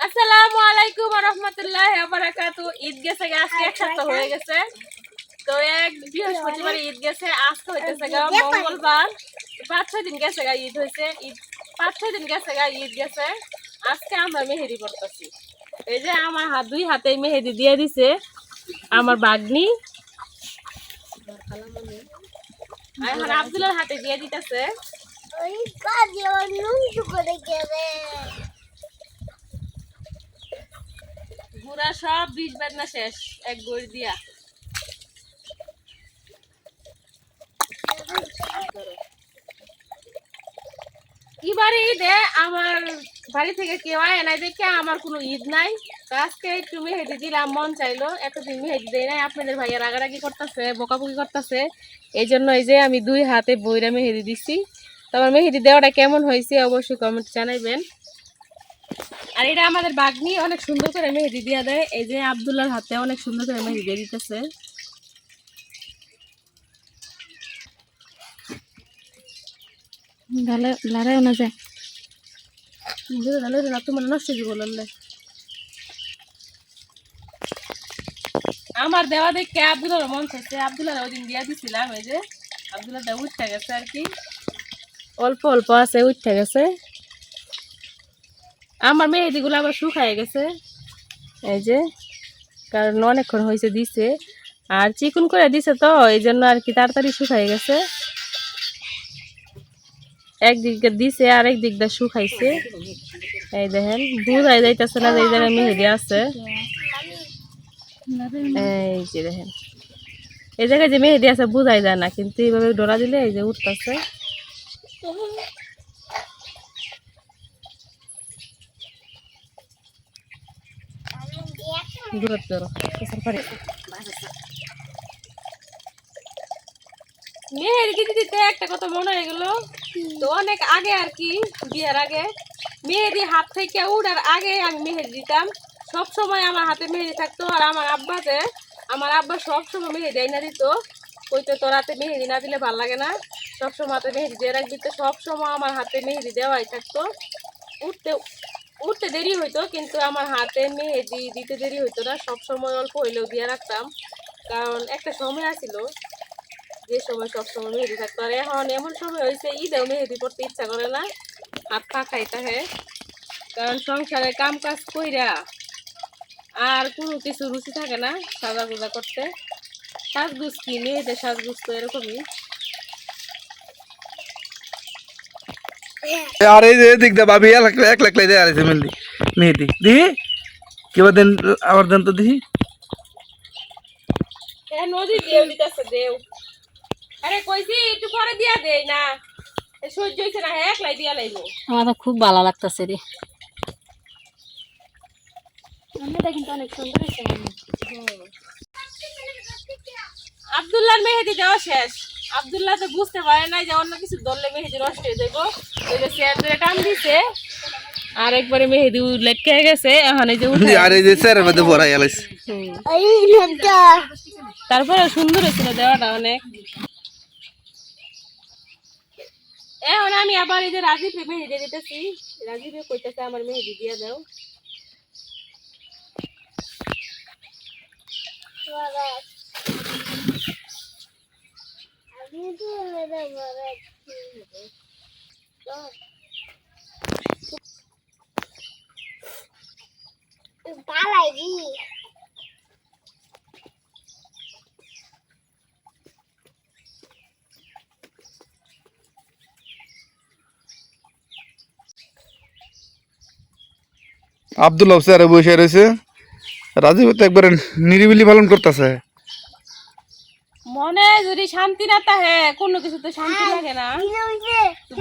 আসসালামু আলাইকুম ওয়া রাহমাতুল্লাহি ওয়া বারাকাতুহু। ঈদ গেছে আজকে এক সপ্তাহ হয়ে গেছে। তো এক বৃহস্পতিবার ঈদ গেছে, আজকে হইতেছে মঙ্গলবার। 5-6 দিন গেছে ঈদ হয়েছে, ঈদ 5-6 দিন গেছে ঈদ গেছে। আজকে আমরা মেহেদি পড়তেছি। এই যে আমার দুই হাতে মেহেদি দিয়ে দিছে আমার বাগনি, এখন আব্দুল্লাহর হাতে দিয়ে দিতেছে। পুরা সব বিষ বেদনা শেষ এক গড়ি দিয়া। এবার ঈদে আমার বাড়ি থেকে কেউ আয় নাই দেখে আমার কোনো ঈদ নাই। আজকে একটু মেহেদি দিলাম, মন চাইলো, এতদিন মেহেদি দেয় নাই। আপনাদের ভাইয়া রাগারাগি করতেছে, বকাবকি করতেছে, এই জন্য এই যে আমি দুই হাতে বইরা মেহেদি দিছি। তো আমার মেহেদি দেওয়াটা কেমন হয়েছে অবশ্যই কমেন্ট জানাইবেন। আর এটা আমাদের বাগনি অনেক সুন্দর করে মেহেদি দিয়া দেয়। এই যে আব্দুল্লাহর হাতে অনেক সুন্দর করে মেহেদি দিয়ে দিতেছে। লড়াইও না যায়, তোমার নষ্ট জীবন। আমার দেওয়া দেখে আব্দুল্লাহর মন চাইছে, আব্দুল্লাহ ওই দিন দিয়া দিছিলাম। এই যে আব্দুল্লাহটা উঠতে গেছে আর কি, অল্প অল্প আছে, উঠতে গেছে। আমার মেহেদিগুলো আবার শুকায় গেছে, এই যে কারণ অনেকক্ষণ হয়েছে দিছে, আর চিকুন করে দিছে তো এই জন্য আর কি তাড়াতাড়ি শুকায় গেছে। একদিকে দিছে আর একদিক দিয়ে শুকাইছে। এই দেখেন বুঝাই যাইতেছে না যে এই জায়গায় মেহেদি আছে। এই যে দেখেন এই জায়গায় যে মেহেদি আছে বুঝাই যায় না, কিন্তু এইভাবে ডোরা দিলে এই যে উঠতেছে। মেহেদি দিতে দিতে একটা কথা মনে হয়ে গেল। তো অনেক আগে আর কি, বিয়ের আগে মেহেদি হাত থেকে উঠার আগে আমি মেহেদি দিতাম। সব সময় আমার হাতে মেহেদি থাকতো, আর আমার আব্বা সব সময় মেহেদি এনে দিত। কইতো তোর হাতে মেহেদি না দিলে ভাল লাগে না, সবসময় হাতে মেহেদি দিয়ে রাখবি। তো সবসময় আমার হাতে মেহেদি দেওয়াই থাকতো। উঠতে উঠতে দেরি হইতো, কিন্তু আমার হাতে মেহেদি দিতে দেরি হইতো না। সব সময় অল্প হইলেও দিয়ে রাখতাম, কারণ একটা সময় আছিল যে সময় সবসময় মেহেদি থাকতো। আর এখন এমন সময় হয়েছে ঈদেও মেহেদি পড়তে ইচ্ছা করে না, হাত পা খাইতে হয়। কারণ সংসারে কাম কাজ কইরা আর কোনো কিছু রুচি থাকে না সাজাগুজা করতে। সাজগুজ কি মেয়েদের সাজগুজ তো এরকমই। আর এই যে দিক দা ভাবি এক লাখ লাই আর মেহেদি মেহেদি দিহি কিবা দেন আবার দেন তো দিহি। নদী দেও দিতেছে দেও, আরে কইছি একটু পরে দিয়া দেই না, সহ্য হয়েছে না, একলাই দিয়া লাইবো। আমার তো খুব ভালো লাগতেছে রে, কিন্তু অনেক সুন্দর হয়েছে। আব্দুল্লাহর মেহেদি দেওয়া শেষ। আব্দুল্লাহ তো বুঝতে পারে নাই যে অন্য কিছু ধরলে মেহেদি নষ্ট হয়ে যাবো, ওই যে চেয়ার ধরে টান দিছে আর একবারে মেহেদি লেটকে গেছে। এখন এই যে আর এই যে স্যারের মধ্যে ভরাই আলাইছে। তারপরে সুন্দর হয়েছিল দেওয়াটা অনেক। এখন আমি আবার এই যে রাজীবে মেহেদি দিতেছি, রাজীবে কইতেছে আমার মেহেদি দিয়ে দাও। আব্দুল্লাহ স্যারে বসে রয়েছে, রাজীব তো একবারে নিরিবিলি পালন করতেছে। মনে যদি শান্তি না থাকে কোনো কিছুতে শান্তি লাগে না,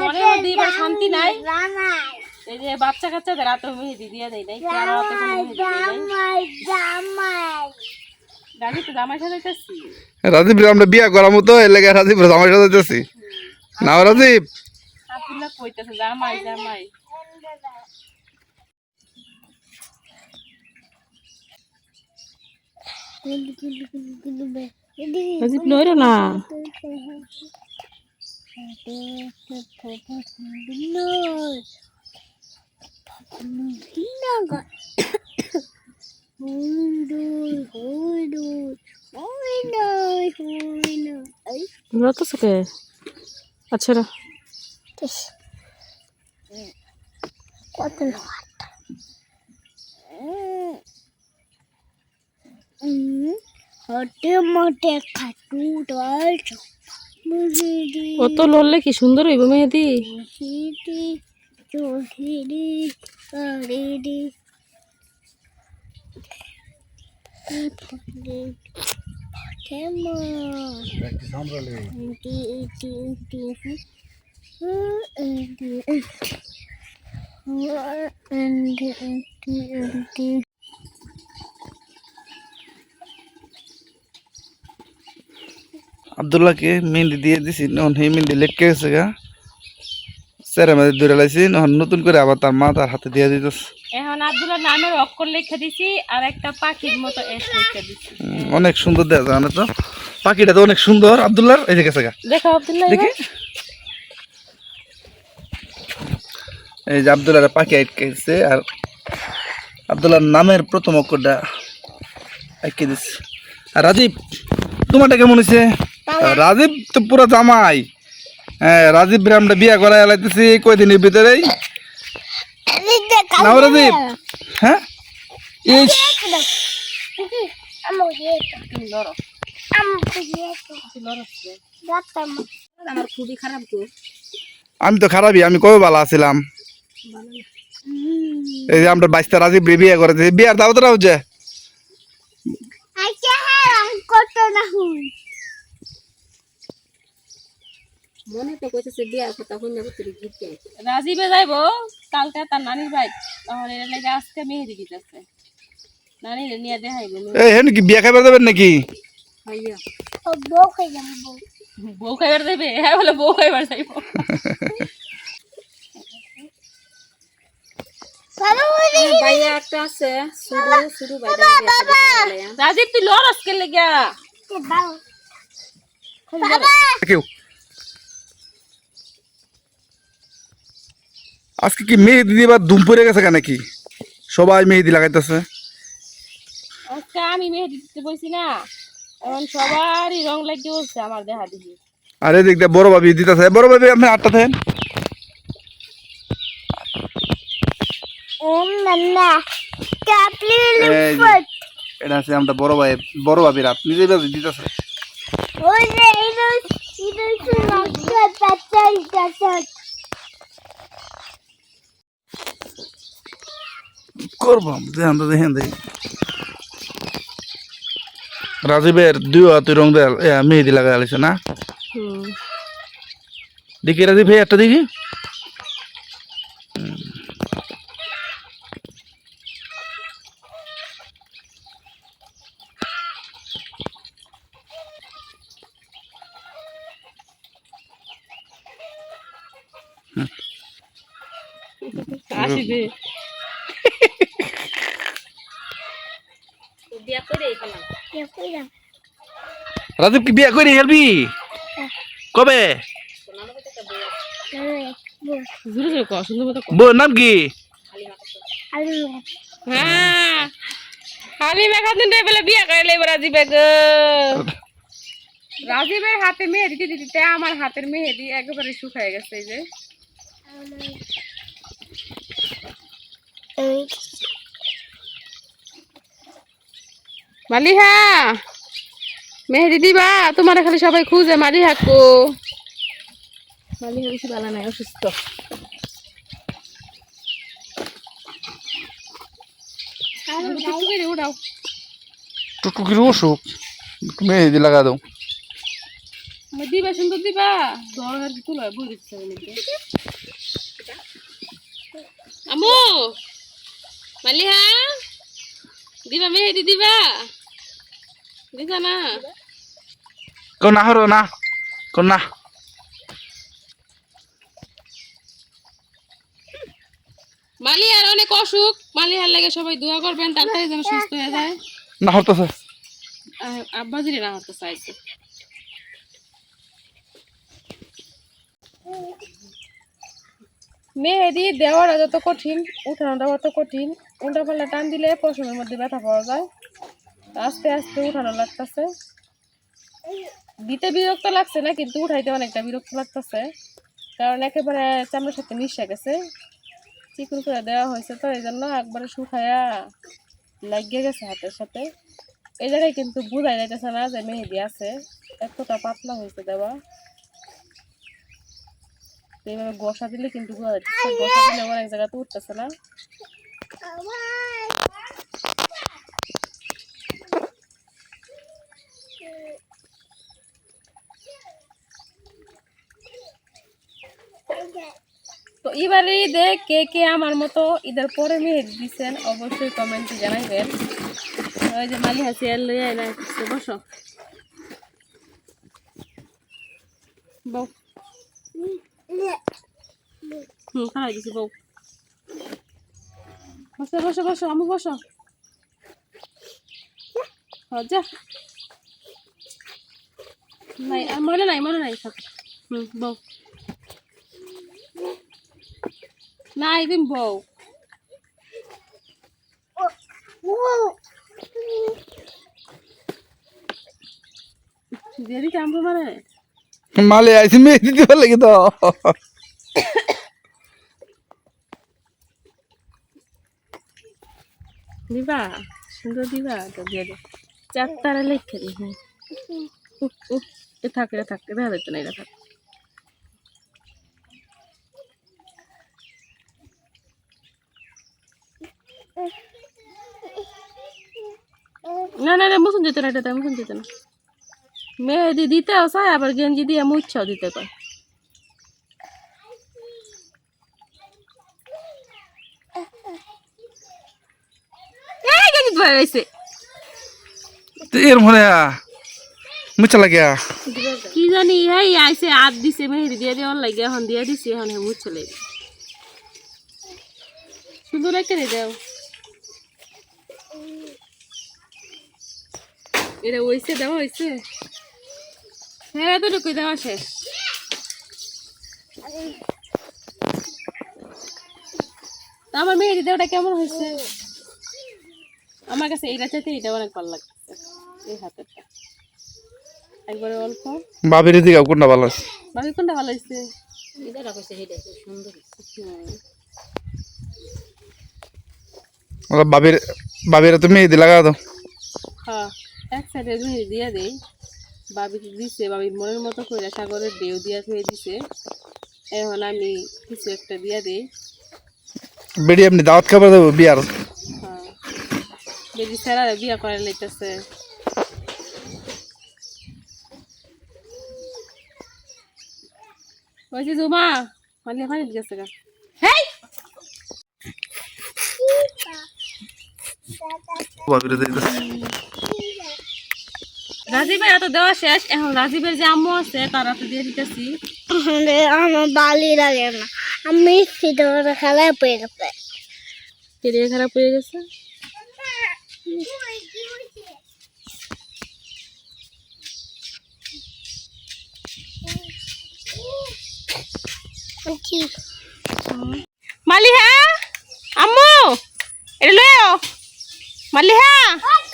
মনের মধ্যে এবার শান্তি নাই। এই যে বাচ্চা কাচ্চাদের হাতে মেহেদি দিয়ে দেয় নাই, রাজীব তো জামাই সাজাইতেছি। রাজীব আমরা বিয়া করার মতো এর লেগে রাজীব জামাই সাজাইতেছি না। রাজীব আব্দুল্লাহ কইতেছে জামাই জামাই। রাজীব লইরো না, লড়তেছে কে? আচ্ছা রা। কত লড়লে কি সুন্দর হইব মেহেদি। আব্দুল্লাহকে মেহেন্দি দিয়ে দিছি, নন সেই মেহেন্দি লেটকে গেছে গা, স্যারের মধ্যে দৌড়ে লাইছি, নন নতুন করে আবার তার মা তার হাতে দিয়ে দিতেছে। এখন আব্দুল্লাহ নামের অক্ষর লিখে দিছি আর একটা পাখির মতো এস লিখে দিছি। অনেক সুন্দর দেখা যায় না তো, পাখিটা তো অনেক সুন্দর আব্দুল্লাহর। এই যে গেছে গা, দেখো আব্দুল্লাহ দেখি এই যে আব্দুল্লাহর পাখি আটকেছে, আর আব্দুল্লাহর নামের প্রথম অক্ষরটা আটকে দিচ্ছে। আর রাজীব, তোমারটা কেমন হয়েছে? রাজীব তো পুরো জামাই। হ্যাঁ, রাজীব আমরা বিয়া করাই লাইতেছি কয়দিনের ভিতরেই। নাও রাজীব। হ্যাঁ, ইস আমার খুবই খারাপ গো। আমি তো খারাপই, আমি কবে ভালো আছিলাম। এই যে আমরা 22টা রাজীব বিয়ে করেছি, বিয়ার দাওয়াতরা হচ্ছে। মনে তো কইতেছে বিয়ার কথা হইনা ভিতরে ঘুরতে। রাজীবে যাইবো কালকে তার নানির বাড়ি, তাহলে এর লাগে আজকে মেহেদি দিতেছে, নানিরে নিয়ে দেখাইবো। এই হেন কি বিয়া খাইবার যাবেন নাকি? ভাইয়া বউ খাইবার যাইবে? হ্যাঁ বলে বউ খাইবার যাইবো। ভাইয়া একটা আছে শুরু শুরু ভাইয়া রাজীব তুই লড় আজকে লেগা। কেউ আজকে কি মেহেদি দিবার ধুম পড়ে গেছে কেন নাকি? সবাই মেহেদি লাগাইতেছে। আজকে আমি মেহেদি দিতে বলছি না, এখন সবারই রং লাগিয়ে উঠছে আমার দেখা দেখি। আর এদিক দিয়ে বড় ভাবি দিতেছে। বড় ভাবি আপনি আটটা দেন। এটা আছে আমরা বড় ভাবির হাত নিজে দিতেছে। করবাম দেখেন তো, দেখেন দেখি রাজীবের 2 হাতে রং দেয়াল মেহেদি লাগা আলিছে না। দেখি রাজীব ভাই একটা দেখি। আসিবে বিয়া করে ফেলাম। রাজীব কি বিয়া করে হেলবি কবে? জোরে জোরে কর, সুন্দর মতো কর। বউর নাম কি? হ্যাঁ খালি মেঘা দিন বলে বিয়া করে লইব রাজীবে গো। রাজীবের হাতে মেহেদি দিতে দিতে আমার হাতের মেহেদি একেবারে শুকায় গেছে। এই যে মালিহা মেহেদি দিবা? তোমার খালি সবাই খুঁজে। মালিহা কো? মালিহা বেশি ভালো নাই, অসুস্থ। উঠাও টুকটুকির অসুখ, মেহেদি লাগা দাও। দিবা, সুন্দর দিবা। ধর আর কি তুলা বই দিচ্ছে আমু। মালিহা দিবা মেহেদি দিবা? দিবা না? কোন হরো না কোন না। মালিহার অনেক অসুখ, মালিহার লাগে সবাই দোয়া করবেন, তাড়াতাড়ি যেন সুস্থ হয়ে যায়। না হরতেছে আব্বাজিরে না হতে চাইছে। মেহেদি দেওয়াটা যত কঠিন উঠানোটা অত কঠিন। উল্টা পাল্টা টান দিলে পশমের মধ্যে ব্যথা পাওয়া যায়। আস্তে আস্তে উঠানো লাগতেছে। দিতে বিরক্ত লাগছে না, কিন্তু উঠাইতে অনেকটা বিরক্ত লাগতেছে, কারণ একেবারে চামড়ার সাথে মিশে গেছে। চিকন করে দেওয়া হয়েছে তো এই জন্য একবারে শুকায়া লাগিয়ে গেছে হাতের সাথে। এই জায়গায় কিন্তু বোঝাই যাইতেছে না যে মেহেদি আছে, এতটা পাতলা হয়েছে দেওয়া। এইভাবে বসা দিলে কিন্তু বোঝা যাচ্ছে, বসা দিলে অনেক জায়গাতে উঠতেছে না। তো এবারে ঈদে কে কে আমার মতো ঈদের পরে মেহেদি দিচ্ছেন অবশ্যই কমেন্টে জানাইবেন। ওই যে মালি হাসি আর লইয়া না, বসো বউ। খাওয়াই দিছি বউ। বসো বসো বসো, আমি বসো। যা নাই, মনে নাই মনে নাই থাক। বউ নাই, তুমি বউ। দিয়ে দিতে আমরা মানে মালে আইসি মেহেদি দিবার লাগে তো। দিবা, সুন্দর দিবা তো দিয়ে দে। 4 তারা লিখে দি। এ থাকে থাকে দেখা যেত না, এটা থাক। না না না, মুসুন যেত না, এটা মুসুন যেত না। মেহেদি দিতেও চায়, আবার গেঞ্জি দিয়ে মুচ্ছাও দিতে পারে। গেঞ্জি ধরে রয়েছে এর মনে মুচা লাগিয়া কি জানি, এই আইসে হাত দিছে মেহেদি দিয়ে দেওয়ার লাগে, এখন দিয়ে দিছি, এখন মুচ্ছে লেগে সুন্দর রেখে দেও। এটা হয়েছে, দেওয়া হয়েছে। হ্যাঁ এতটুকু দেওয়া শেষ। আমার মেহেদি দেওয়াটা কেমন হয়েছে? আমার কাছে এটা চাইতে এটা অনেক ভালো লাগছে। এই হাতেরটা একবারে অল্প। বাবির দিকে কোনটা ভালো আছে? বাকি কোনটা ভালো হয়েছে? বাবির বাবির তুমি মেহেদি লাগা দাও। হ্যাঁ, এক সাইডে মেহেদি দিয়ে দেই। বাবি দিছে, বাবির মনের মতো করে সাগরের ঢেউ দিয়া থয়ে দিছে। এখন আমি কিছু একটা দিয়ে দিই। বেডি এমনি দাওয়াত খাবার দেবো বিয়ার। হ্যাঁ, বেডি স্যারা বিয়া করে লইতেছে। ওই যে জুমা মালিয়া পানি গেছে গা। হেই বাবির দিকে রাজীবের এত দেওয়া শেষ। এখন রাজীবের যে আম্মু আছে তারা তো দিয়ে দিতেছি। আমার বালি লাগে না, আমি সিদ্ধ খেলায় পেয়ে গেছে। কেরিয়া খারাপ হয়ে গেছে। মালিহা আম্মু এটা লই আও। মালিহা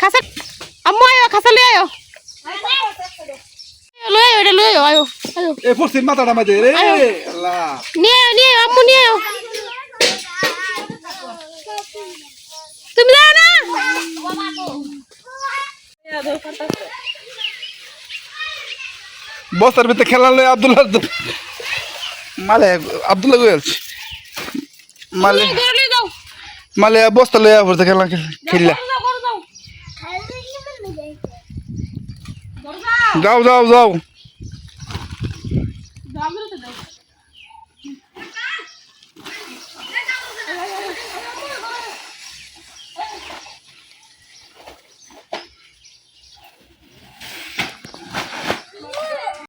খাসা আম্মু আয়ো, খাসা লই আয়ো, লই আয়ো, এটা লই আয়ো, আয়ো আয়ো। এ পশ্চিম মাথাটা মাঝে রে আল্লাহ। নিয়ে আয়ো, নিয়ে আয়ো, আম্মু নিয়ে আয়ো। তুমি যাও না। বস্তার ভিতরে খেলা লই আব্দুল্লাহ মালে আব্দুল্লাহ গেলছি মালে লই যাও, মালে বস্তা লই পড়তে খেলা খেললা। যাও, যাও, যাও যাও যাও।